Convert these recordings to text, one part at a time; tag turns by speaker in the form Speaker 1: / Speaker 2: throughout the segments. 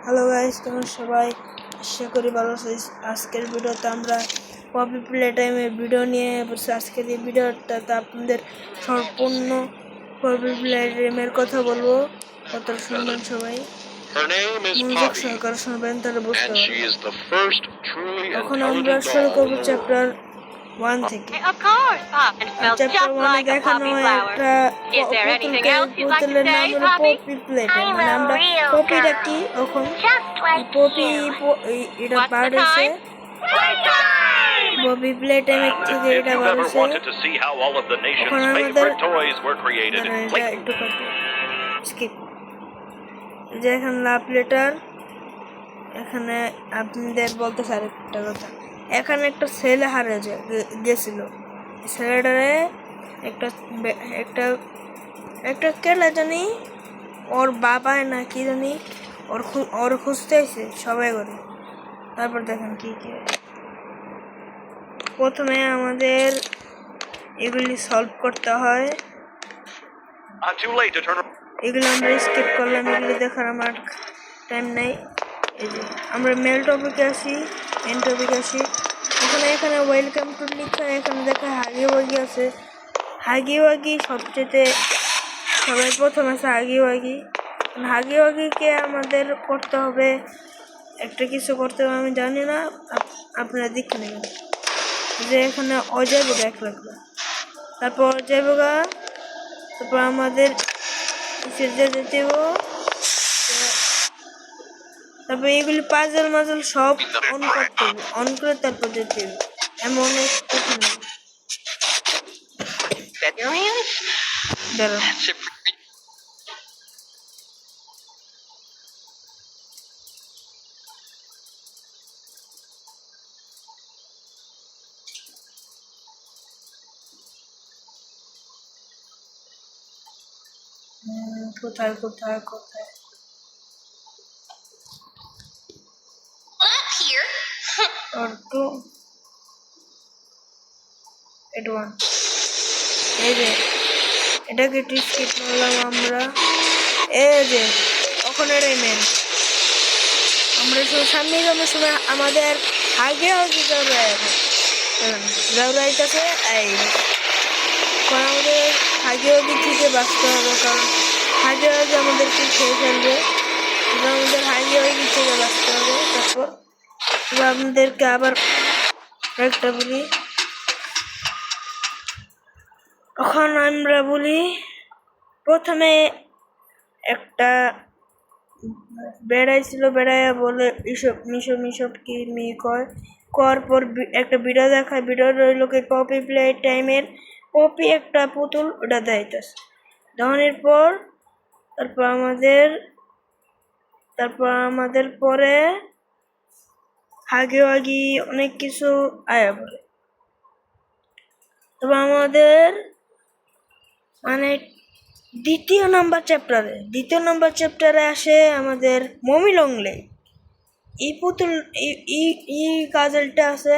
Speaker 1: Hello guys, তোমরা সবাই আশা করি ভালো আছো। আজকের ভিডিওতে আমরা পপি প্লে টাইমের ভিডিও নিয়ে বসে। আজকের এই ভিডিওটাতে আপনাদের সম্পূর্ণ পপি প্লে টাইমের কথা বলবো। কত শুনবেন সবাই, মনোযোগ সহকারে শুনবেন, তাহলে বুঝতে পারবেন। এখন আমরা শুরু করবো চ্যাপ্টার 1 থেকে। চ্যাপ্টার 1 এ দেখানো হয় একটা পুতুলের নাম হলো পপি প্লে টাইম। মানে আমরা পপিটা কি, এখন পপি এটা বার হয়েছে পপি প্লে টাইমের থেকে, এটা বার হয়েছে। এখন আমাদের একটু স্কিপ যে এখানে লাভ লেটার। এখানে আপনাদের বলতে চাই একটা কথা, এখানে একটা ছেলে হারিয়ে গেছিল। ছেলেটারে একটা একটা একটা কেলা জানি ওর বাবা না কি জানি ওর খুঁজতে আসে সবাই করে। তারপর দেখেন কি কি প্রথমে আমাদের এগুলি সলভ করতে হয়। এগুলো আমরা স্কিপ করলাম, এগুলি দেখার আমার টাইম নাই। এই যে আমরা মেল টপিকে আসি, মেন টপিকে আসি। এখানে ওয়েলকাম টু লিখা, এখানে দেখা হাগি ওয়াগি আছে। হাগি ওয়াগি সবচেয়ে সবাই প্রথম আছে হাগি ওয়াগি। হাগি ওয়াগিকে আমাদের করতে হবে, একটা কিছু করতে হবে, আমি জানি না, আপনারা দেখে নেবেন। যে এখানে অজয় বোগা এক লাগবে, তারপর অজয় বোগা, তারপর আমাদের যেতে হবে। তারপর এগুলি পাজল মাজল সব অন করতে হবে, অন করে তারপর যেতে হবে। এমন এক কঠিন দাঁড়া। কোথায় কোথায় কোথায় আর টু এডওয়ান। এই যে এটাকে স্কিপ করলাম আমরা। এই যে ওখানে রেমেন আমরা সামনে যাওয়ার সময় আমাদের আগে আগে যাওয়াইতেছে। এই আমাদের আগে আগে থেকে বাঁচতে হবে, কারণ আগে আগে আমাদেরকে খেয়ে ফেলবে। আমাদের আগে আগে থেকে বাঁচতে হবে। তারপর আপনাদেরকে আবার একটা বলি, এখন আমরা বলি প্রথমে একটা বেড়াইছিল, বেড়াইয়া বলে মিশব কি মি কর পর একটা ভিডিও দেখায়। ভিডিও রইল পপি প্লে টাইমের পপি একটা পুতুল ওটা দেখাইতেছে। দেখানোর পর তারপর আমাদের পরে হাগি অনেক কিছু আয়া বলে। তবে আমাদের মানে দ্বিতীয় নম্বর চ্যাপ্টারে আসে আমাদের মমি লংলে। এই পুতুল এই কাজলটা আছে,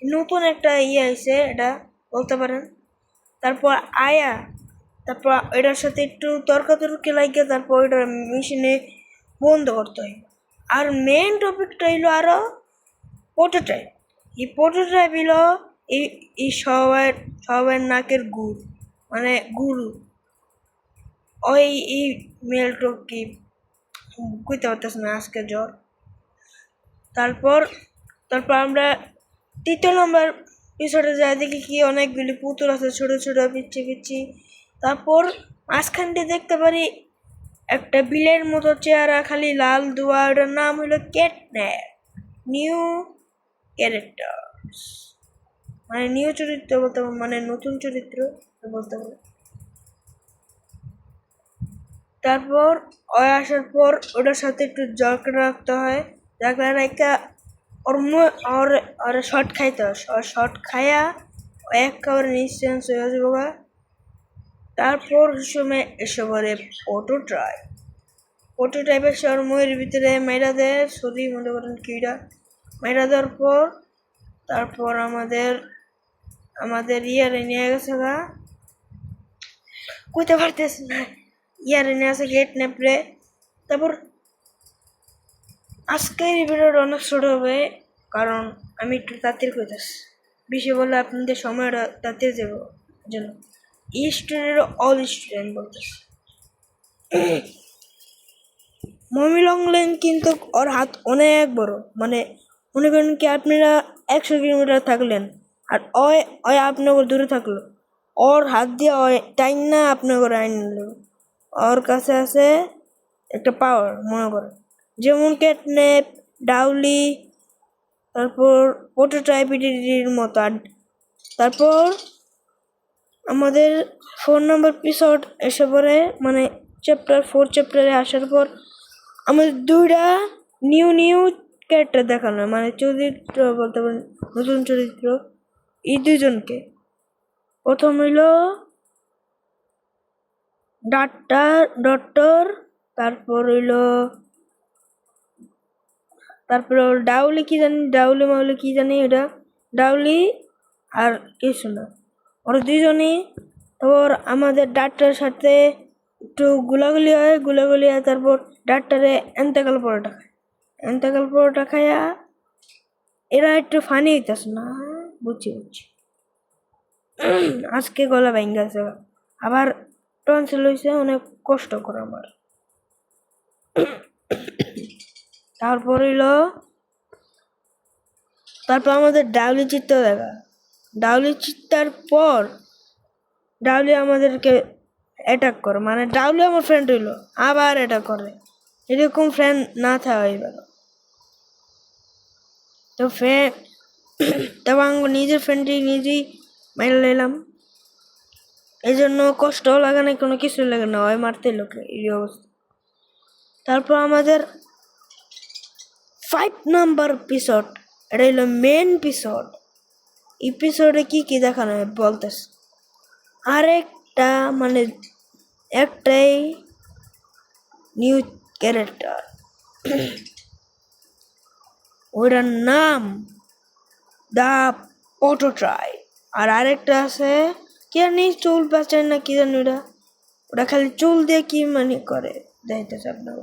Speaker 1: নতুন একটা আছে, এটা বলতে পারেন। তারপর আয়া, তারপর এটার সাথে একটু তর্কাতর্কি লাগিয়ে তারপর ওইটা মেশিনে বন্ধ করতে হয়। আর মেন টপিকটা হইলো আরো প্রোটোটাইপ। এই প্রোটোটাইপ হইলো এই সবার নাকের গুড়, মানে গুরু। ওই এই মেলটো কি কইতে পারতেছে না, আজকে জ্বর। তারপর আমরা তৃতীয় নম্বর এপিসোডে যাই, দেখি কি অনেকগুলি পুতুল আছে ছোট ছোট পিচ্ছি। তারপর মাঝখান দিয়ে দেখতে পারি একটা বিলের মতো চেহারা, খালি লাল দোয়া, ওটার নাম হলো ক্যাটন্যাপ। নিউ ক্যারেক্টার, মানে নিউ চরিত্র বলতে পারে, মানে নতুন চরিত্র বলতে পারে। তারপর আসার পর ওটার সাথে একটু জলকা রাখতে হয়, জাকলা রাখা ওর শর্ট খাইতে হয়। শর্ট খাইয়া একেবারে নিশ্চেন্স হয়ে যাবো। তারপর সময় এসে পড়ে প্রোটোটাইপ এসে ওর মুখের ভিতরে মেয়েরা দেয়, সরি মনে করেন কিটা মেয়েরা দেওয়ার পর তারপর আমাদের ইয়ারে নিয়ে গেছে গা, কইতে পারতেছে না, ইয়ারে নিয়ে আসে গেট নেপড়ে। তারপর আজকের এই ভিডিওটা অনেক ছোট হবে, কারণ আমি একটু তাড়াতাড়ি কইতাছি। বেশি বলে আপনাদের সময়টা তাড়াতাড়ি যাব জন্য স্টুডেন্ট অল স্টুডেন্ট বলতেছি। মমি লংলেং কিন্তু ওর হাত অনেক বড়, মানে মনে করেন কি আপনারা 100 কিলোমিটার থাকলেন আর ওই ওই আপনার দূরে থাকলো, ওর হাত দিয়ে ওই টাইম না আপনার করে আইন নিল। ওর কাছে আছে একটা পাওয়ার, মনে করেন যেমন ক্যাটনেপ, ডাউলি, তারপর প্রোটোটাইপিটির মতো। আর তারপর আমাদের 4 নম্বর এপিসোড এসে পড়ে, মানে চ্যাপ্টার 4 চ্যাপ্টারে আসার পর আমাদের দুইটা নিউ ক্যারেক্টার দেখানো, মানে চরিত্র বলতে পারেন, নতুন চরিত্র। এই দুইজনকে প্রথম হইল ডক্টর, তারপর হইল ডাউলি কি জানি, ডাউলি মাউলি কি জানি, এটা ডাউলি আর কিছু না, ওরা দুইজনই। তারপর আমাদের ডাক্তারের সাথে একটু গুলাগুলি হয়, তারপর ডাক্তারে এন্তেকাল পরোটা খায়া এরা একটু ফানি হইতেছে না। বুঝছি আজকে গলা ভেঙে গেছে, আবার টনসিল হয়েছে, অনেক কষ্ট করে আমার। তারপর আমাদের ডাউলি চিত্র দেখা, ডাউলি চিত্তার পর ডাউলি আমাদেরকে অ্যাটাক করে, মানে ডাউলি আমার ফ্রেন্ড হইলো আবার অ্যাটাক করে। এরকম ফ্রেন্ড না থাকা হইবে না। তো তখন নিজের ফ্রেন্ডই নিজেই মাইল নিলাম, এই জন্য কষ্টও লাগে না, কোনো কিছু লাগে না, ওই মারতে লোকে এই অবস্থা। তারপর আমাদের 5 নাম্বার এপিসোড, এটা হইলো মেন এপিসোডে কি দেখানো হয় বলতেছে। আরেকটা মানে একটাই নিউ ক্যারেক্টার, ওটার নাম দা প্রোটোটাইপ। আর আরেকটা আছে কি জানি চুল বাঁচায় না কি জানি, ওটা খালি চুল দিয়ে কি মানে করে দেখতেছে আপনার।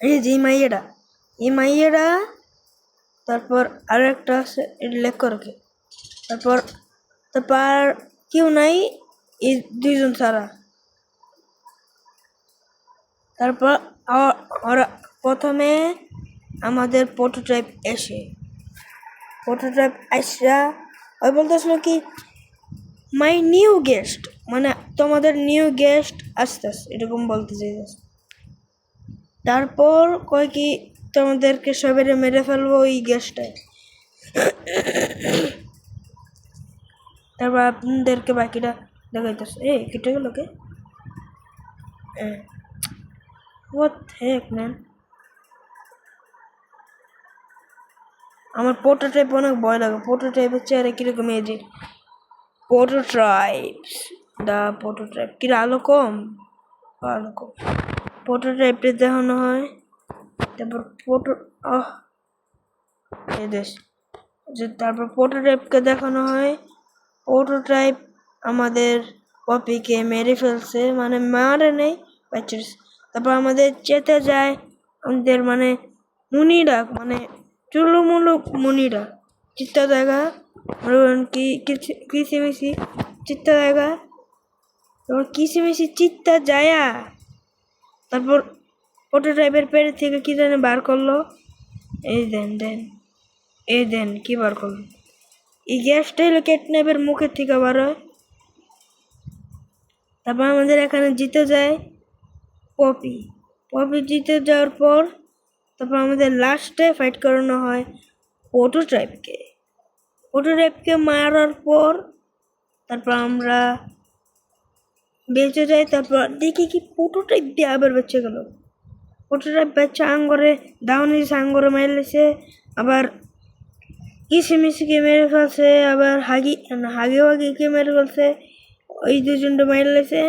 Speaker 1: এই যে মাইয়াটা, তারপর আরেকটা আছে লেখরকে, তারপর কেউ নাই, এই দুইজন ছাড়া। তারপর ওরা প্রথমে আমাদের প্রোটোটাইপ আসা ওই বলতেছিল কি মাই নিউ গেস্ট, মানে তোমাদের নিউ গেস্ট আসতেছে, এরকম বলতে চাইছে। তারপর কয় কি তোমাদেরকে সবেরে মেরে ফেলবো ওই গেস্টটাই। তারপর আপনাদেরকে বাকিটা দেখাইতেছে। কেটে গেল কে? What the heck, man? আমার প্রোটোটাইপ অনেক ভয় লাগে। প্রোটোটাইপের চেহারা কিরকম, এই যে প্রোটোটাইপ কি আলো কম, প্রোটোটাইপটা দেখানো হয়। তারপর তারপর প্রোটোটাইপকে দেখানো হয়। প্রোটোটাইপ আমাদের পপিকে মেরে ফেলছে, মানে মারে নেই, তারপর আমাদের চেতে যায় আমাদের মানে মুনিরা, মানে চুলুমুলু মুনিরা চিত্তা জায়গা, কি কিসিমিসি চিত্তা জায়গা, তারপর কিসিমিসি চিত্তা যায়া তারপর প্রোটোটাইপের পেট থেকে কি জানি বার করলো। এই দেন কি বার করলো, এই গ্যাসটা হলো ক্যাটনেপের মুখের থেকে বার হয়। তারপর আমাদের এখানে জিতে যায় পপি জিতে যাওয়ার পর তারপর আমাদের লাস্টে ফাইট করানো হয় প্রোটোটাইপকে মারার পর তারপর আমরা বেঁচে যাই। তারপর দেখি কি প্রোটোটাইপ দিয়ে আবার বেঁচে গেল। প্রোটোটাইপ বেঁচে আঙ্গরে দাউনি আঙ্গরে মেরেছে, আবার কিসিমিসিকে মেরে ফেলছে, আবার হাগিকে মেরে ফেলছে, ওই দুজনটা মেরে লেছে।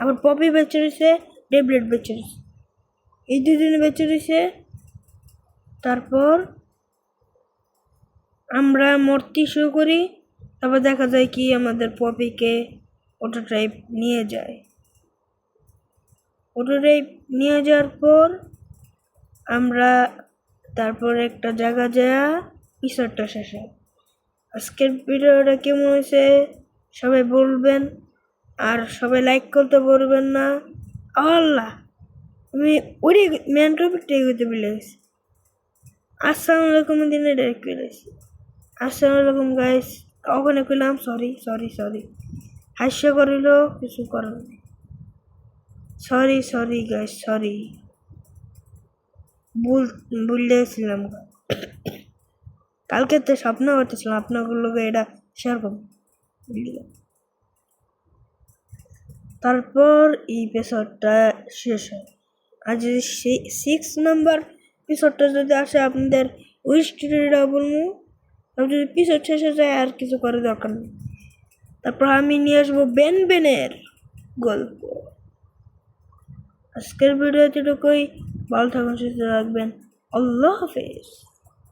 Speaker 1: আবার পপি বেঁচে রয়েছে, ডেবলেট বেঁচে রয়েছে, এই দুজনে বেঁচে রয়েছে। তারপর আমরা মূর্তি শুরু করি, তারপর দেখা যায় কি আমাদের পপিকে প্রোটোটাইপ নিয়ে যায়। ওটারে নিয়ে যাওয়ার পর আমরা তারপর একটা জায়গা যাওয়া এপিসোডটা শেষ হয়। আজকের ভিডিওটা কেমন হয়েছে সবাই বলবেন, আর সবাই লাইক করতে বলবেন না। আল্লাহ আমি ওই মেন টপিকটাই করতে ভুলে গেছি। আসসালামু আলাইকুম দিনে ডাইরেক্ট করে গেছি। আসসালামু আলাইকুম গাইস, ওখানে কইলাম সরি সরি সরি, হাস্য করিল কিছু করার নেই। সরি সরি গাইস, সরি, ভুলে গেছিলাম। কালকে তো স্বপ্ন করতেছিলাম আপনাগুলোকে এটা শেয়ার করব। তারপর এই এপিসোডটা শেষ হয়। আর যদি 6 নাম্বার এপিসোডটা যদি আসে আপনাদের ওই স্টোরিটা বলবো। আর যদি এপিসোড শেষ হয়ে যায় আর কিছু করার দরকার নেই। তারপর আমি নিয়ে আসবো বেন বেনের গল্প। আজকের ভিডিও এতটুকুই। ভালো থাকুন, সুস্থ থাকবেন। আল্লাহ হাফেজ।